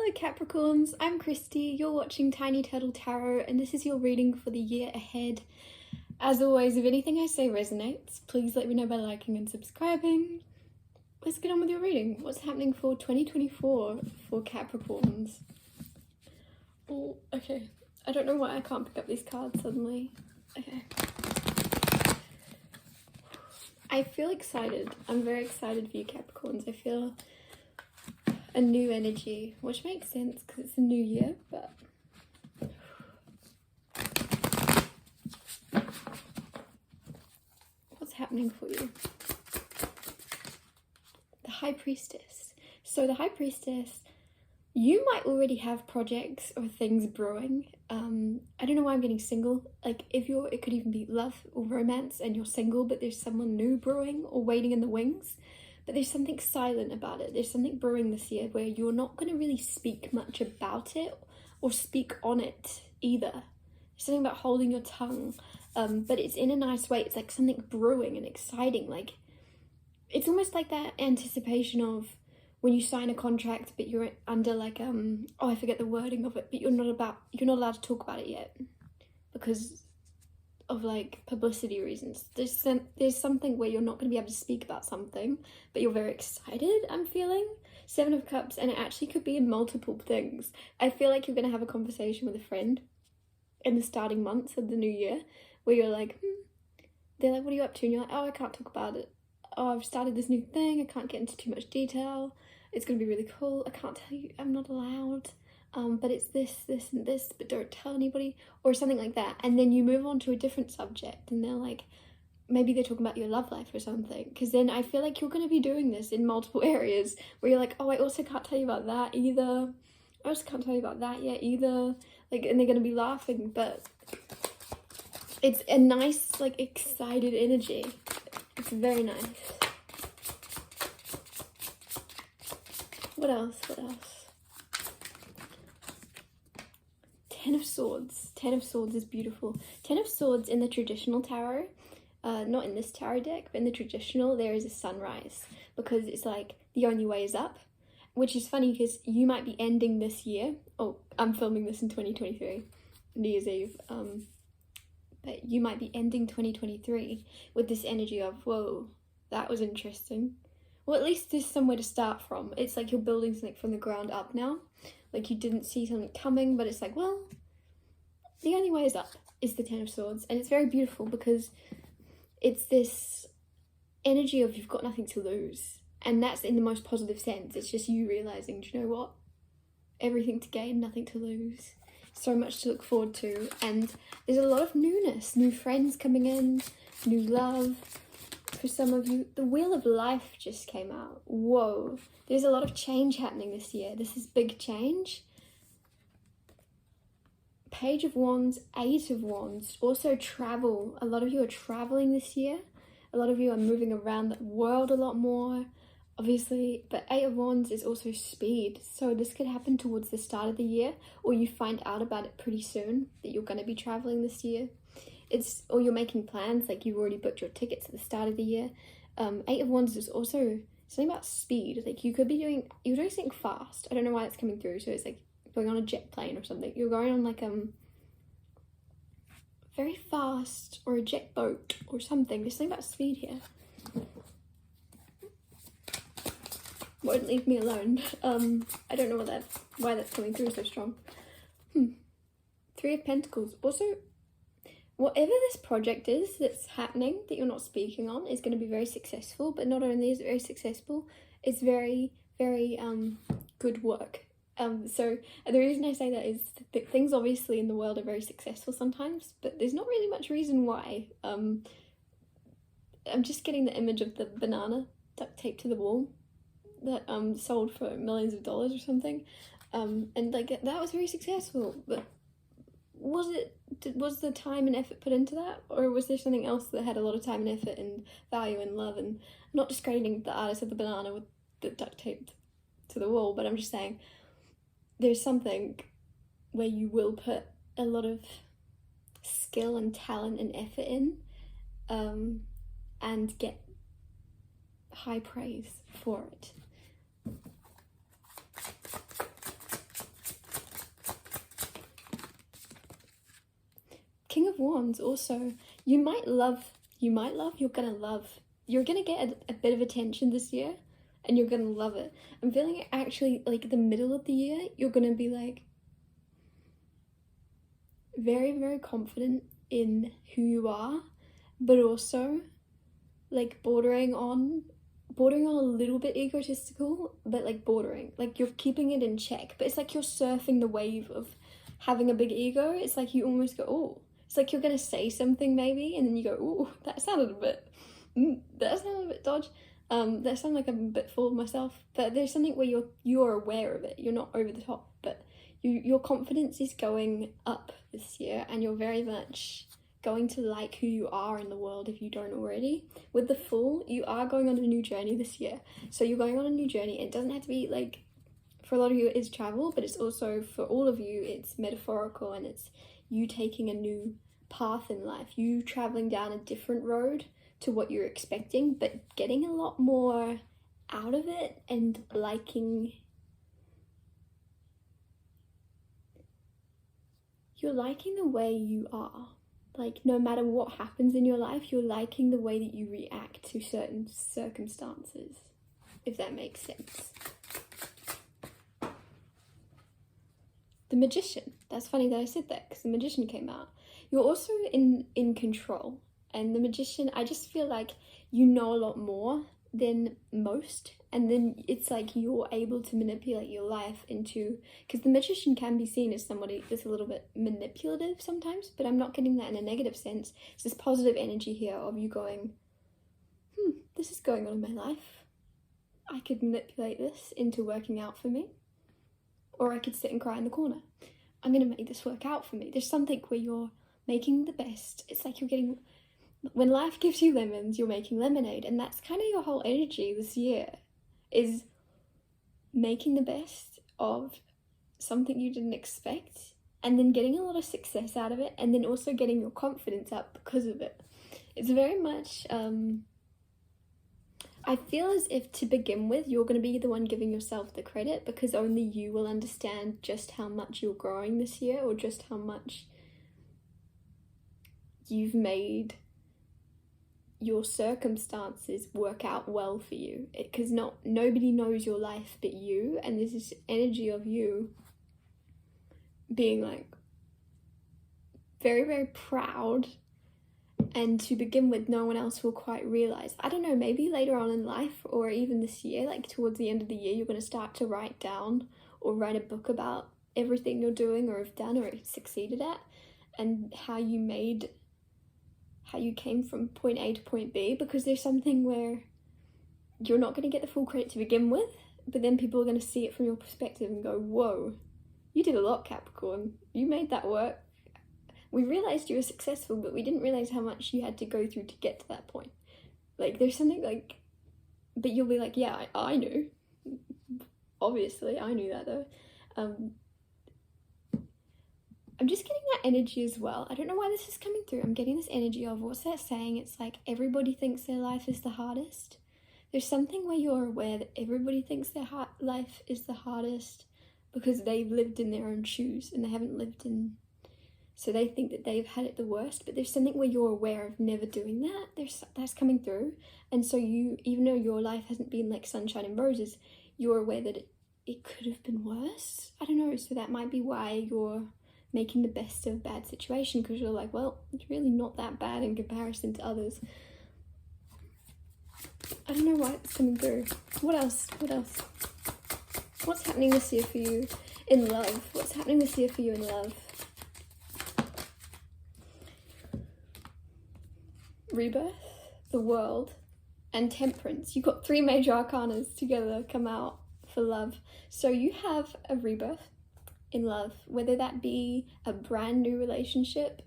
Hello Capricorns, I'm Christy, you're watching Tiny Turtle Tarot and this is your reading for the year ahead. As always, if anything I say resonates, please let me know by liking and subscribing. Let's get on with your reading. What's happening for 2024 for Capricorns? Oh, okay. I don't know why I can't pick up these cards suddenly. Okay. I feel excited. I'm very excited for you Capricorns. I feel a new energy, which makes sense because it's a new year, but what's happening for you? The High Priestess. So the High Priestess, you might already have projects or things brewing. I don't know why I'm getting single. Like it could even be love or romance and you're single, but there's someone new brewing or waiting in the wings. But there's something silent about it. There's something brewing this year where you're not going to really speak much about it or speak on it either. There's something about holding your tongue, but it's in a nice way. It's like something brewing and exciting. Like it's almost like that anticipation of when you sign a contract, but you're under like oh, I forget the wording of it, but you're not allowed to talk about it yet because of like publicity reasons. There's something where you're not going to be able to speak about something, but you're very excited. I'm feeling Seven of Cups, and it actually could be in multiple things. I feel like you're going to have a conversation with a friend in the starting months of the new year where you're like, they're like, what are you up to? And you're like, oh, I can't talk about it. Oh, I've started this new thing. I can't get into too much detail. It's going to be really cool. I can't tell you. I'm not allowed. But it's this, and this, but don't tell anybody, or something like that. And then you move on to a different subject and they're like, maybe they're talking about your love life or something. Because then I feel like you're going to be doing this in multiple areas where you're like, oh, I also can't tell you about that either. I also can't tell you about that yet either. Like, and they're going to be laughing, but it's a nice, like, excited energy. It's very nice. What else? Ten of Swords. Ten of Swords is beautiful. Ten of Swords in the traditional tarot, not in this tarot deck, but in the traditional, there is a sunrise because it's like the only way is up, which is funny because you might be ending this year. Oh, I'm filming this in 2023, New Year's Eve. But you might be ending 2023 with this energy of, whoa, that was interesting. Well, at least there's somewhere to start from. It's like you're building something from the ground up now. Like you didn't see something coming, but it's like, well, the only way is up is the Ten of Swords. And it's very beautiful because it's this energy of you've got nothing to lose. And that's in the most positive sense. It's just you realizing, do you know what? Everything to gain, nothing to lose. So much to look forward to. And there's a lot of newness, new friends coming in, new love. For some of you, the Wheel of Life just came out. Whoa. There's a lot of change happening this year. This is big change. Page of Wands, Eight of Wands. Also travel. A lot of you are traveling this year. A lot of you are moving around the world a lot more, obviously. But Eight of Wands is also speed. So this could happen towards the start of the year, or you find out about it pretty soon that you're going to be traveling this year. Or you're making plans, like you've already booked your tickets at the start of the year. Eight of Wands is also something about speed. Like you're doing something fast. I don't know why it's coming through. So it's like going on a jet plane or something. You're going on like very fast, or a jet boat or something. There's something about speed here. Won't leave me alone. I don't know why that's coming through so strong. Three of Pentacles. Also, whatever this project is that's happening that you're not speaking on is going to be very successful, but not only is it very successful, it's very, very good work. So the reason I say that is that things obviously in the world are very successful sometimes, but there's not really much reason why. I'm just getting the image of the banana duct taped to the wall that sold for millions of dollars or something, and like that was very successful, but was the time and effort put into that, or was there something else that had a lot of time and effort and value and love? And I'm not discrediting the artist of the banana with the duct taped to the wall, but I'm just saying there's something where you will put a lot of skill and talent and effort in, and get high praise for it. King of Wands also, you're gonna get a bit of attention this year, and you're gonna love it. I'm feeling it actually, like, the middle of the year, you're gonna be, like, very, very confident in who you are, but also, like, bordering on a little bit egotistical, but, like, bordering. Like, you're keeping it in check, but it's like you're surfing the wave of having a big ego. It's like you almost go, oh. It's like you're gonna say something maybe, and then you go, oh, that sounded a bit dodge. That sounded like I'm a bit full of myself, but there's something where you're aware of it. You're not over the top, but your confidence is going up this year, and you're very much going to like who you are in the world if you don't already. With the Fool, you are going on a new journey this year. So you're going on a new journey. It doesn't have to be, like, for a lot of you it is travel, but it's also, for all of you, it's metaphorical, and it's you taking a new path in life, you traveling down a different road to what you're expecting, but getting a lot more out of it and you're liking the way you are. Like, no matter what happens in your life, you're liking the way that you react to certain circumstances, if that makes sense. The Magician. That's funny that I said that, because the Magician came out. You're also in control. And the Magician, I just feel like you know a lot more than most. And then it's like you're able to manipulate your life into... Because the Magician can be seen as somebody that's a little bit manipulative sometimes, but I'm not getting that in a negative sense. It's this positive energy here of you going, this is going on in my life. I could manipulate this into working out for me. Or I could sit and cry in the corner. I'm going to make this work out for me. There's something where you're making the best. It's like you're getting... When life gives you lemons, you're making lemonade. And that's kind of your whole energy this year, is making the best of something you didn't expect, and then getting a lot of success out of it, and then also getting your confidence up because of it. It's very much... I feel as if, to begin with, you're going to be the one giving yourself the credit, because only you will understand just how much you're growing this year, or just how much you've made your circumstances work out well for you. Because nobody knows your life but you, and there's this energy of you being, like, very, very proud. And to begin with, no one else will quite realise. I don't know, maybe later on in life, or even this year, like towards the end of the year, you're going to start to write down or write a book about everything you're doing or have done or succeeded at, and how you came from point A to point B, because there's something where you're not going to get the full credit to begin with, but then people are going to see it from your perspective and go, whoa, you did a lot, Capricorn. You made that work. We realised you were successful, but we didn't realise how much you had to go through to get to that point. Like, there's something like... But you'll be like, yeah, I knew. Obviously, I knew that, though. I'm just getting that energy as well. I don't know why this is coming through. I'm getting this energy of, what's that saying? It's like, everybody thinks their life is the hardest. There's something where you're aware that everybody thinks their life is the hardest because they've lived in their own shoes, and they haven't lived in... So they think that they've had it the worst, but there's something where you're aware of never doing that. That's coming through. And so you, even though your life hasn't been like sunshine and roses, you're aware that it could have been worse. I don't know. So that might be why you're making the best of a bad situation, because you're like, well, it's really not that bad in comparison to others. I don't know why it's coming through. What else? What's happening this year for you in love? What's happening this year for you in love? Rebirth, the World, and Temperance. You've got 3 major arcanas together come out for love. So you have a rebirth in love, whether that be a brand new relationship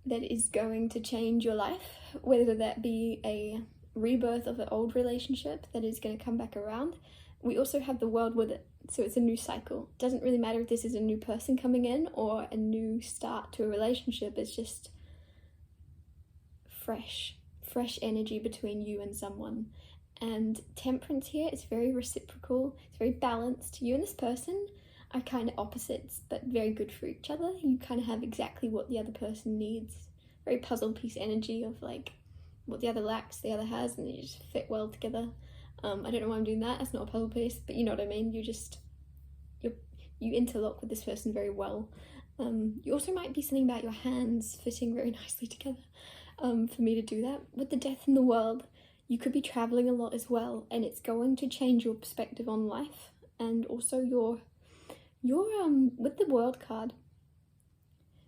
that is going to change your life, whether that be a rebirth of an old relationship that is going to come back around. We also have the World with it, so it's a new cycle. Doesn't really matter if this is a new person coming in or a new start to a relationship. It's just fresh energy between you and someone. And Temperance here is very reciprocal, it's very balanced. You and this person are kind of opposites, but very good for each other. You kind of have exactly what the other person needs. Very puzzle piece energy of like what the other lacks, the other has, and you just fit well together. I don't know why I'm doing that. That's not a puzzle piece, but you know what I mean. You interlock with this person very well. You also might be something about your hands fitting very nicely together. For me to do that. With the death in the world, you could be traveling a lot as well, and it's going to change your perspective on life, and also your with the world card,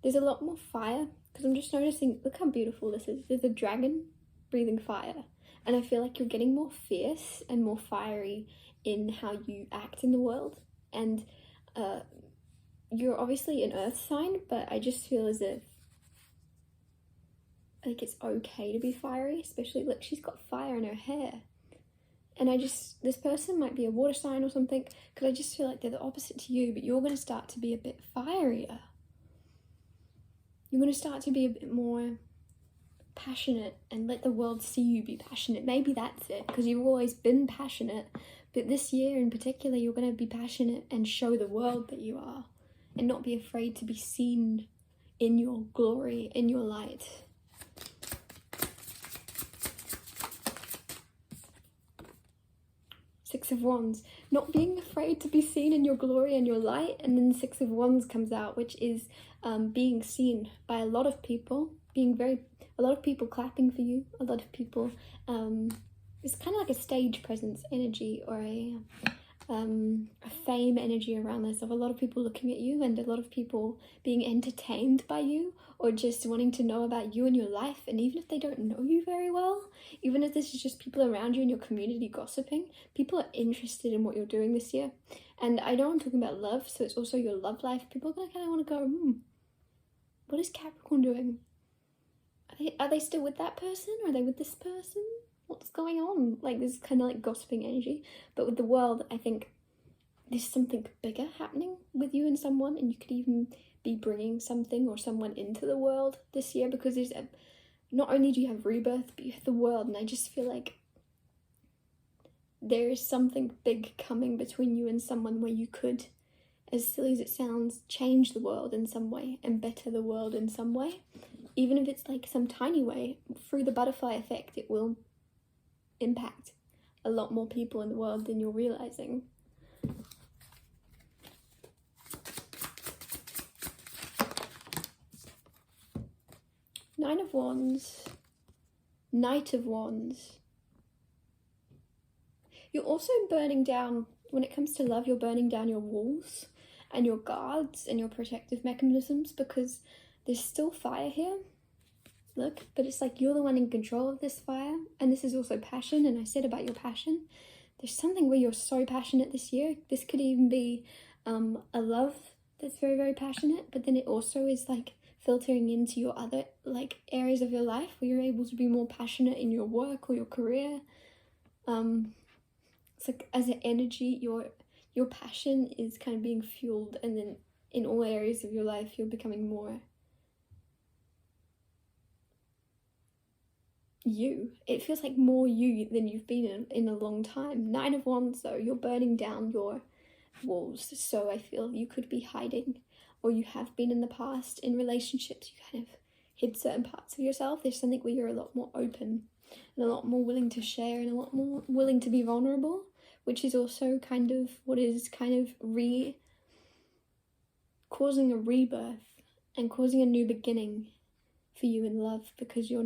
there's a lot more fire, because I'm just noticing, look how beautiful this is. There's a dragon breathing fire, and I feel like you're getting more fierce and more fiery in how you act in the world. And you're obviously an earth sign, but I just feel as if like it's okay to be fiery, especially look, she's got fire in her hair. And this person might be a water sign or something, because I just feel like they're the opposite to you, but you're going to start to be a bit fierier. You're going to start to be a bit more passionate and let the world see you be passionate. Maybe that's it, because you've always been passionate, but this year in particular, you're going to be passionate and show the world that you are, and not be afraid to be seen in your glory, in your light. Six of Wands, not being afraid to be seen in your glory and your light. And then the Six of Wands comes out, which is being seen by a lot of people, a lot of people clapping for you, a lot of people, it's kind of like a stage presence energy, or a fame energy around this, of a lot of people looking at you, and a lot of people being entertained by you, or just wanting to know about you and your life. And even if they don't know you very well, even if this is just people around you in your community gossiping, people are interested in what you're doing this year. And I know I'm talking about love, so it's also your love life. People are gonna kind of want to go, what is Capricorn doing? Are they still with that person, or are they with this person? What's going on? Like, this kind of like gossiping energy. But with the world, I think there's something bigger happening with you and someone, and you could even be bringing something or someone into the world this year, because not only do you have rebirth, but you have the world. And I just feel like there is something big coming between you and someone, where you could, as silly as it sounds, change the world in some way and better the world in some way. Even if it's like some tiny way, through the butterfly effect, it will impact a lot more people in the world than you're realizing. Nine of Wands, Knight of Wands. You're also burning down, when it comes to love, you're burning down your walls and your guards and your protective mechanisms, because there's still fire here. Look, but it's like you're the one in control of this fire, and this is also passion. And I said about your passion, there's something where you're so passionate this year. This could even be a love that's very, very passionate, but then it also is like filtering into your other like areas of your life, where you're able to be more passionate in your work or your career. It's like, as an energy, your passion is kind of being fueled, and then in all areas of your life, you're becoming more you. It feels like more you than you've been in a long time. Nine of Wands, though, you're burning down your walls. So I feel you could be hiding, or you have been in the past in relationships. You kind of hid certain parts of yourself. There's something where you're a lot more open and a lot more willing to share, and a lot more willing to be vulnerable, which is also kind of what is kind of causing a rebirth and causing a new beginning for you in love, because you're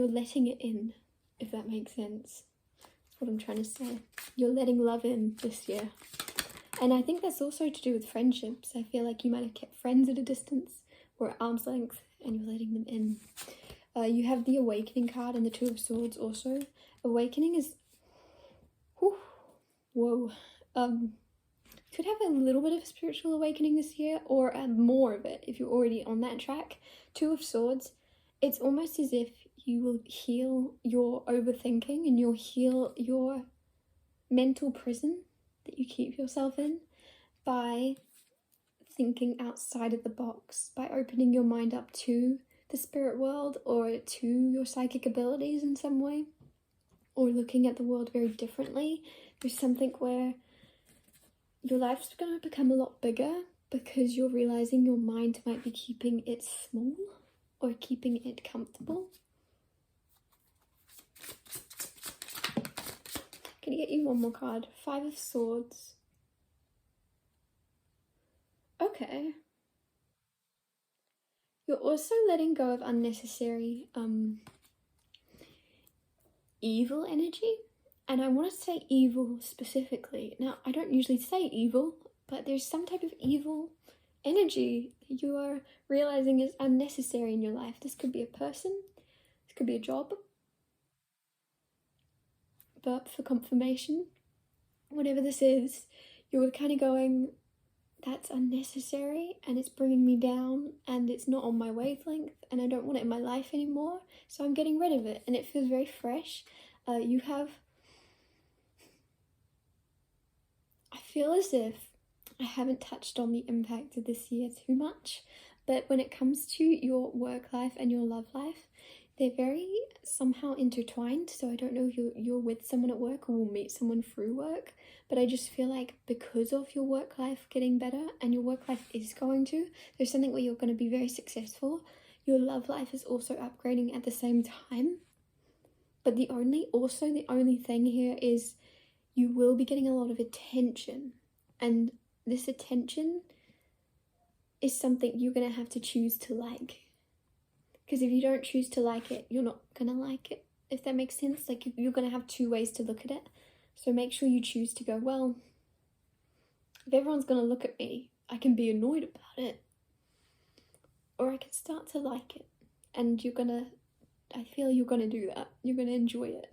letting it in, if that makes sense. That's what I'm trying to say. You're letting love in this year. And I think that's also to do with friendships. I feel like you might have kept friends at a distance or at arm's length, and you're letting them in. You have the Awakening card and the Two of Swords also. Awakening is... whoa. Could have a little bit of a spiritual awakening this year, or more of it if you're already on that track. Two of Swords, it's almost as if you will heal your overthinking, and you'll heal your mental prison that you keep yourself in by thinking outside of the box, by opening your mind up to the spirit world or to your psychic abilities in some way, or looking at the world very differently. There's something where your life's gonna become a lot bigger because you're realizing your mind might be keeping it small or keeping it comfortable. Can I get you one more card? 5 of Swords. Okay. You're also letting go of unnecessary evil energy. And I want to say evil specifically. Now, I don't usually say evil, but there's some type of evil energy that you are realizing is unnecessary in your life. This could be a person, this could be a job. But for confirmation, whatever this is, you're kind of going, that's unnecessary and it's bringing me down and it's not on my wavelength and I don't want it in my life anymore. So I'm getting rid of it and it feels very fresh. I feel as if I haven't touched on the impact of this year too much, but when it comes to your work life and your love life, they're very somehow intertwined. So I don't know if you're with someone at work or will meet someone through work, but I just feel like because of your work life getting better and your work life is going to, there's something where you're going to be very successful. Your love life is also upgrading at the same time. But the only thing here is you will be getting a lot of attention, and this attention is something you're going to have to choose to like. Because if you don't choose to like it, you're not going to like it, if that makes sense. Like, you're going to have 2 ways to look at it. So make sure you choose to go, well, if everyone's going to look at me, I can be annoyed about it. Or I can start to like it. And I feel you're going to do that. You're going to enjoy it.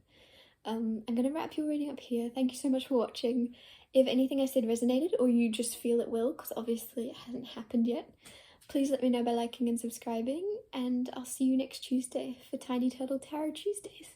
I'm going to wrap your reading up here. Thank you so much for watching. If anything I said resonated or you just feel it will, because obviously it hasn't happened yet, please let me know by liking and subscribing, and I'll see you next Tuesday for Tiny Turtle Tarot Tuesdays.